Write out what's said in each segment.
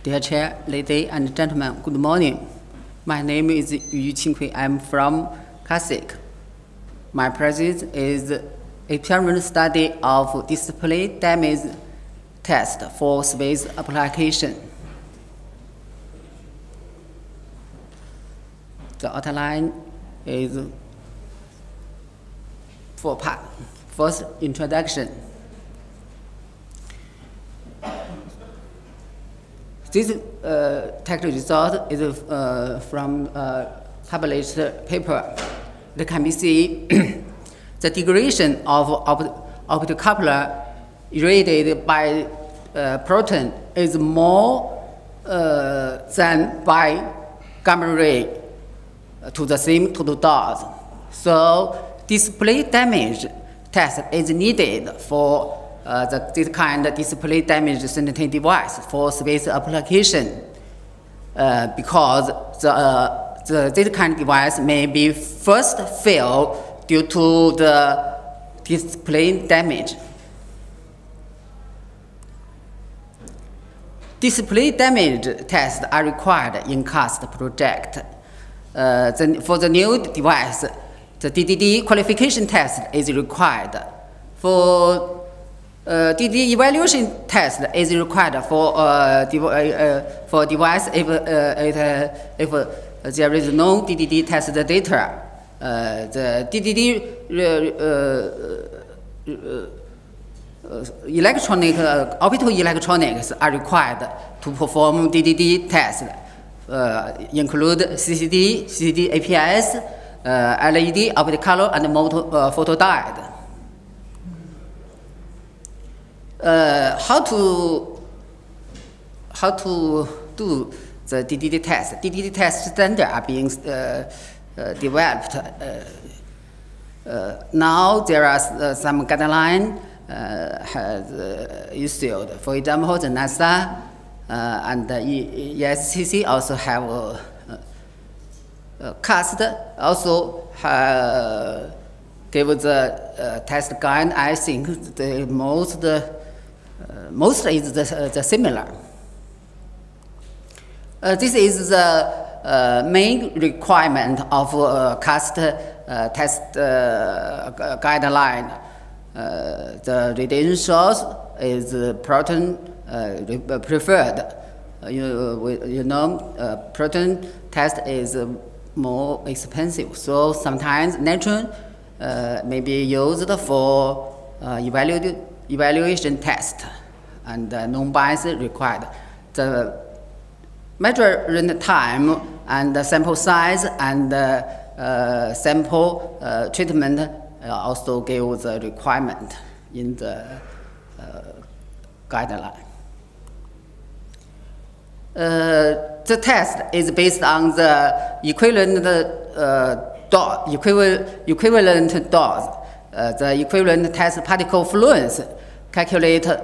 Dear Chair, ladies and gentlemen, good morning. My name is Qingkui. I'm from CASIC. My project is experiment study of display damage test for space application. The outline is 4 parts. First, introduction. This technical result is from published paper. It can be seen the degradation of optocoupler irradiated by proton is more than by gamma ray to the same total dose. So display damage test is needed for this kind of display damage sensitive device for space application because this kind of device may be first fail due to the display damage. Display damage tests are required in CAST project. For the new device, the DDD qualification test is required. For DDD evaluation test is required for device if there is no DDD test data. The DDD optical electronics are required to perform DDD tests, include CCD, CCD APS, LED, optocoupler, and photodiode. How to do the DDD test? DDD test standards are being developed. Now there are some guidelines has issued. For example, the NASA and the ESCC also have CAST also give the test guide. I think the most is the similar. This is the main requirement of CAST test guideline. The radiation source is proton preferred. You know, proton test is more expensive, so sometimes neutron may be used for evaluation test, and non-bias required. The measuring time and the sample size and sample treatment also give the requirement in the guideline. The test is based on the equivalent dose. The equivalent test particle fluence calculated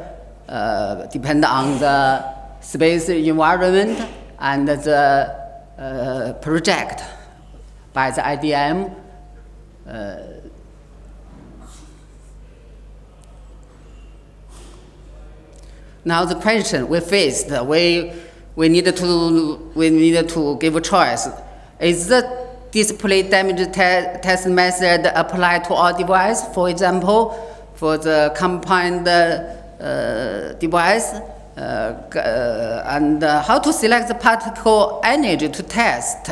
depend on the space environment and the project by the IDM. Now the question we faced, we need to give a choice. Is the display damage test method applied to all devices? For example, for the combined device, and how to select the particle energy to test.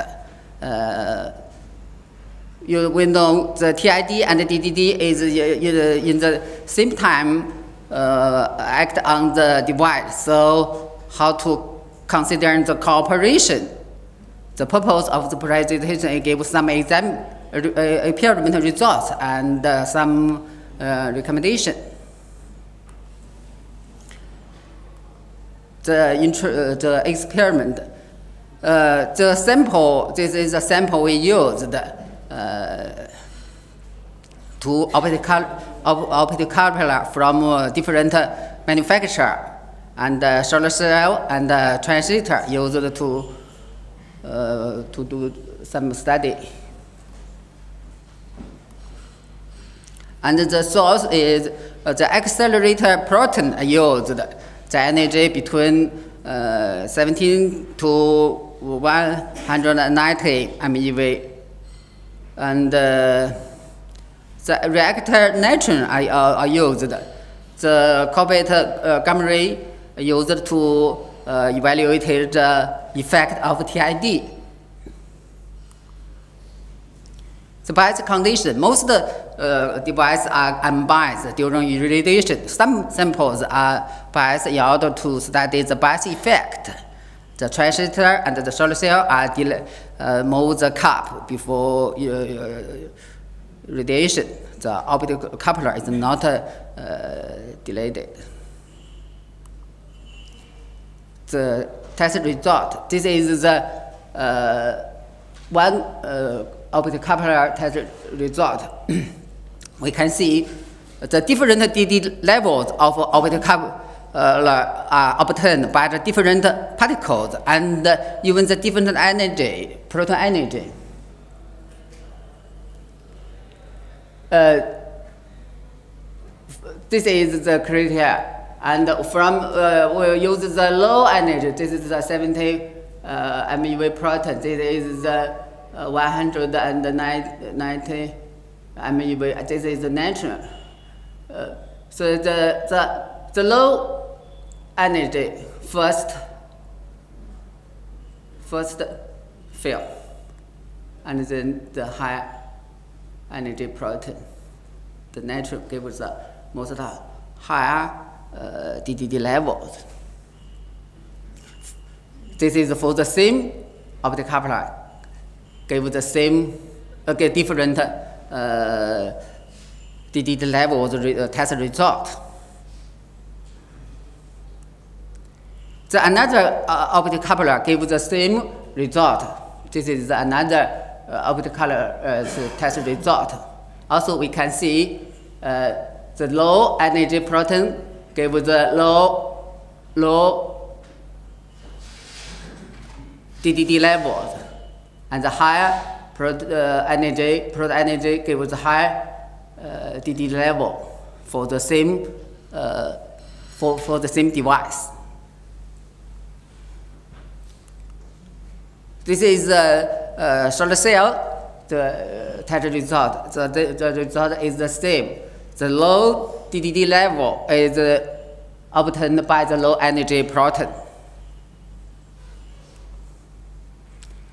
We know the TID and the DDD is in the same time act on the device. So how to consider the cooperation? The purpose of the presentation is give some experiment results and some recommendation. The experiment. The sample. This is a sample we used to optocoupler from different manufacturer, and solar cell and transistor used to do some study. And the source is the accelerator proton used. The energy between 17 to 190 MeV, and the reactor neutron are used. The corporate gamma ray used to evaluate the effect of TID. The bias condition, most devices are unbiased during irradiation. Some samples are biased in order to study the bias effect. The transistor and the solar cell are move the cup before radiation. The optocoupler is not delayed. The test result. This is the one optocoupler test result. We can see the different DD levels of optocoupler are obtained by the different particles and even the different energy, proton energy. This is the criteria, and from we'll use the low energy. This is the 70 MeV proton. This is the 190 MeV. This is the neutron. So the low energy first fail, and then the high energy proton. The neutron gives the most higher DDD levels. This is for the same optocoupler, give the same different DDD levels test result. The another optocoupler gives the same result. This is another optocoupler test result. Also, we can see the low energy proton gives the low DDD levels, and the higher proton energy gives the high DDD level for the same for the same device. This is the solar cell, the test result. The result is the same. The low DDD level is obtained by the low energy proton.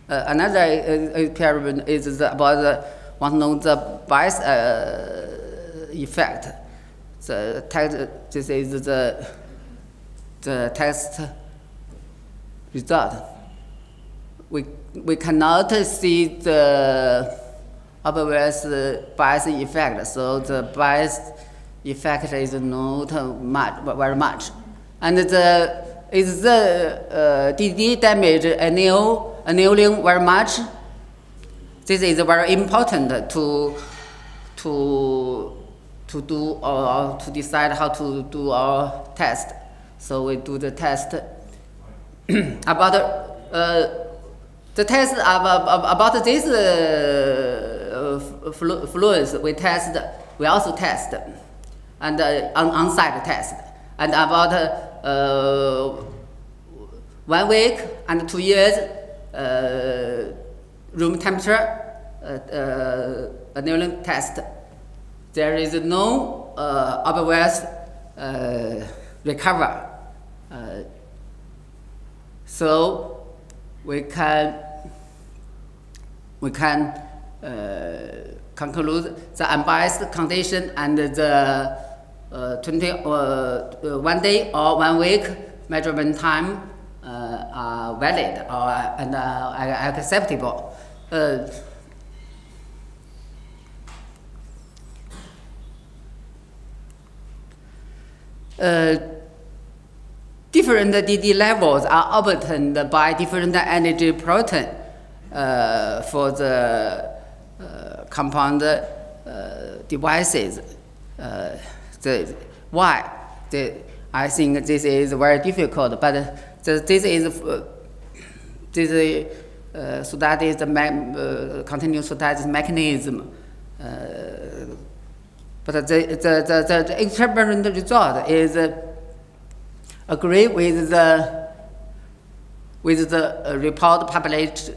Another experiment is about want to know the bias effect. This is the test result. We cannot see the obvious bias effect, so the bias effect is not very much. And is the DD damage annealing very much? This is very important to do or to decide how to do our test. So we do the test about the test about this fluids. We also test, and on-site test, and about 1 week and 2 years room temperature annealing test. There is no obvious recovery. So we can conclude the unbiased condition and the 1 day or 1 week measurement time are valid and acceptable. Different DD levels are obtained by different energy proton for the compound devices. Why? I think this is very difficult, but this is studies the continuous studies mechanism. But the experiment result is agree with the with the report published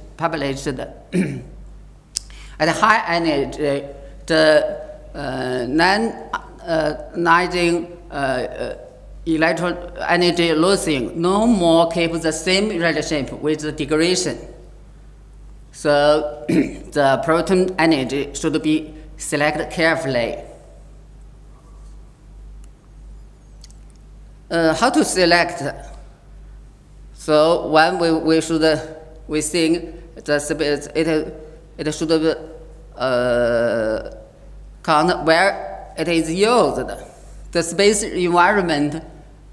at high energy, the non-ionizing electron energy losing no more keep the same relationship with the degradation. So the proton energy should be selected carefully. How to select? So when we think it should count where it is used. The space environment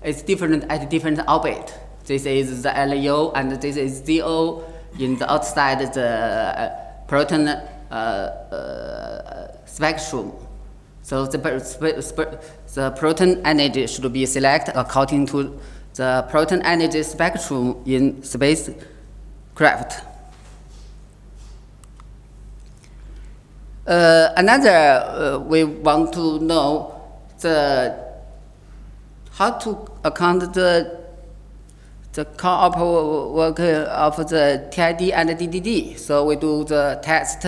is different at different orbit. This is the LEO and this is ZO in the outside the proton spectrum. So the proton energy should be selected according to the proton energy spectrum in spacecraft. Another we want to know how to account the co-op work of the TID and the DDD. So we do the test.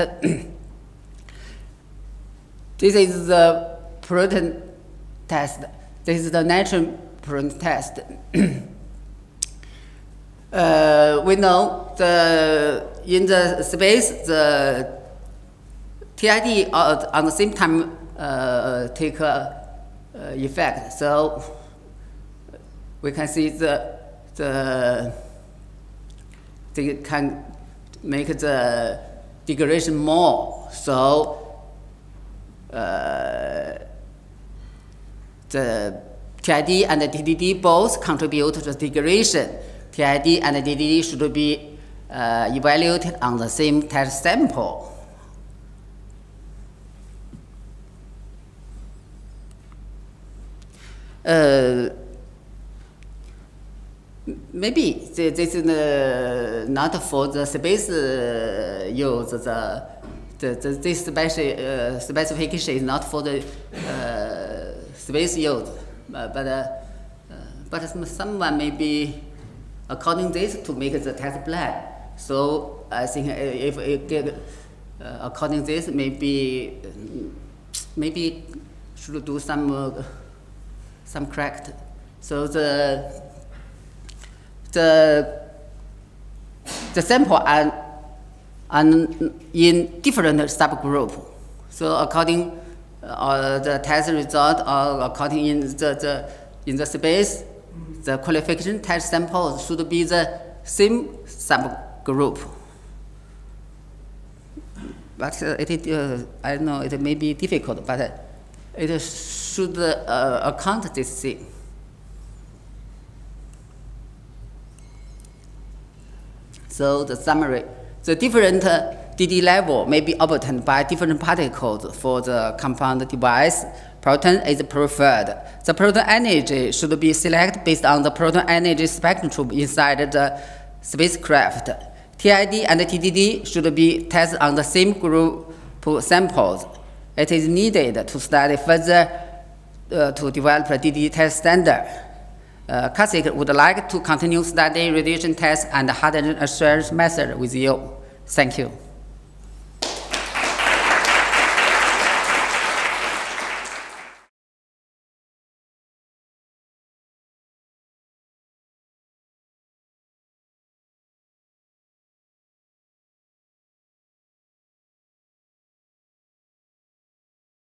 This is the proton test. This is the natural proton test. We know in the space the TID at the same time take effect. So we can see they can make the degradation more. So the TID and the DDD both contribute to the degradation. TID and the DDD should be evaluated on the same test sample. Maybe this is not for the space use. This specification is not for the space use, but someone may be according this to make the test plan. So I think if it get according this, maybe should do some correct. So the sample are in different subgroup. So according the test result, or according in the space, the qualification test samples should be the same subgroup. But I know it may be difficult, but it should account this thing. So the summary, the different DD level may be obtained by different particles for the compound device. Proton is preferred. The proton energy should be selected based on the proton energy spectrum inside the spacecraft. TID and TDD should be tested on the same group of samples. It is needed to study further to develop a DD test standard. CASIC would like to continue study radiation tests and hardening assurance method with you. Thank you.